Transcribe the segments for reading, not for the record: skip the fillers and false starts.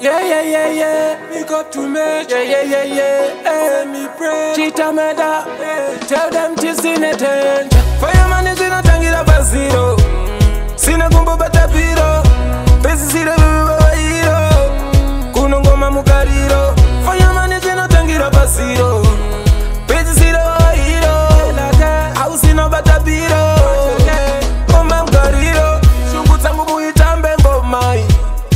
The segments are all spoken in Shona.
Yeah. Pick up to me. Yeah. Hey, me pray. Chita meda. Tell them to sin attention. Fireman is in a tangira basiro. Sina kumbo batapiro. Pesi sire hero. Kunongoma mukariro. Fireman is in a tangira basiro. Pesi sire hero. House in a batapiro. Komba mukariro. Shungu tangu muitambe ngomai.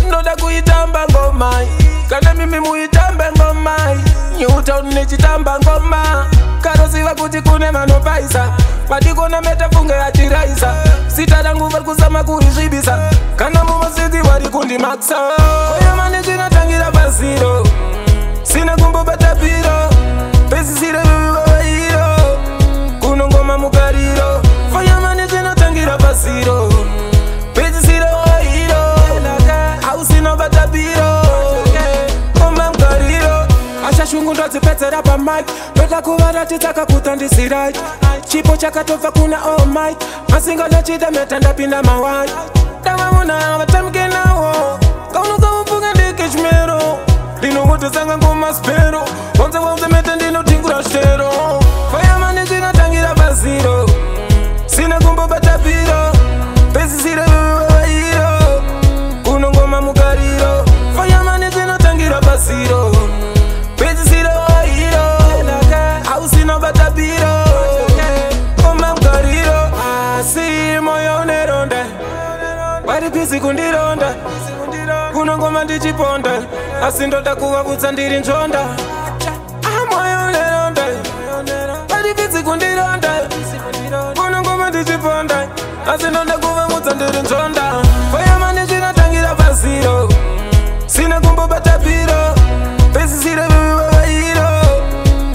Ndoda kuitamba ngomai. Kana mimi muitambe ngomai. Nyuta unichitamba ngoma. Karosiva kuti kune manopaisa. Patikona metafunge atiraisa. Sitara nguva kusama kuizvibisa. Kana mumasiti wari kundimaksa. Fireman zina tangira basiro. Sina kumbo batapiro. Pesi sire hero. Kunongoma mukariro. Fireman zina tangira basiro. Pesi sire hero. House no batapiro. Komba mukariro. Asha shungu ndozipetsera pa mic. Peta kuvara titaka kutandisirai. Chipo chakatova kuna all mic. Masinga lechida metanda pinda mawai. Kama muna watamke nawo. Kaunuka ufunga ndikishmero. Dino wote sanga ngoma spero. Wanze meta ndino tingura shtero. Fireman zina tangira basiro. Sina kumbo batapiro. Pesi sire hero. Kunongoma mukariro. Fireman zina tangira basiro. Pesi sire hero. House no batapiro. Komba mukariro. Asi moyo neronda. Wari pisi kundironda. Kunongoma ndichiponda. Asi ndoda kuvavudza ndiri nzvonda. Moyo neronda. Wari pisi kundironda. Kunongoma ndichiponda. Asi ndoda kuvavudza ndiri nzvonda. Fireman zina tangira basiro. Sina kumbo batapiro. Pesi sire hero.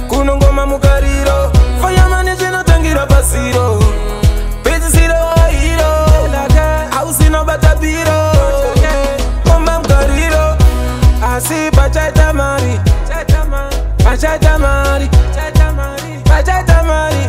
Kunongoma mukariro. Fireman zina tangira basiro. Pesi sire hero. House no batapiro. Komba mukariro. Asi pachaita mari. Pachaita mari. Pachaita mari.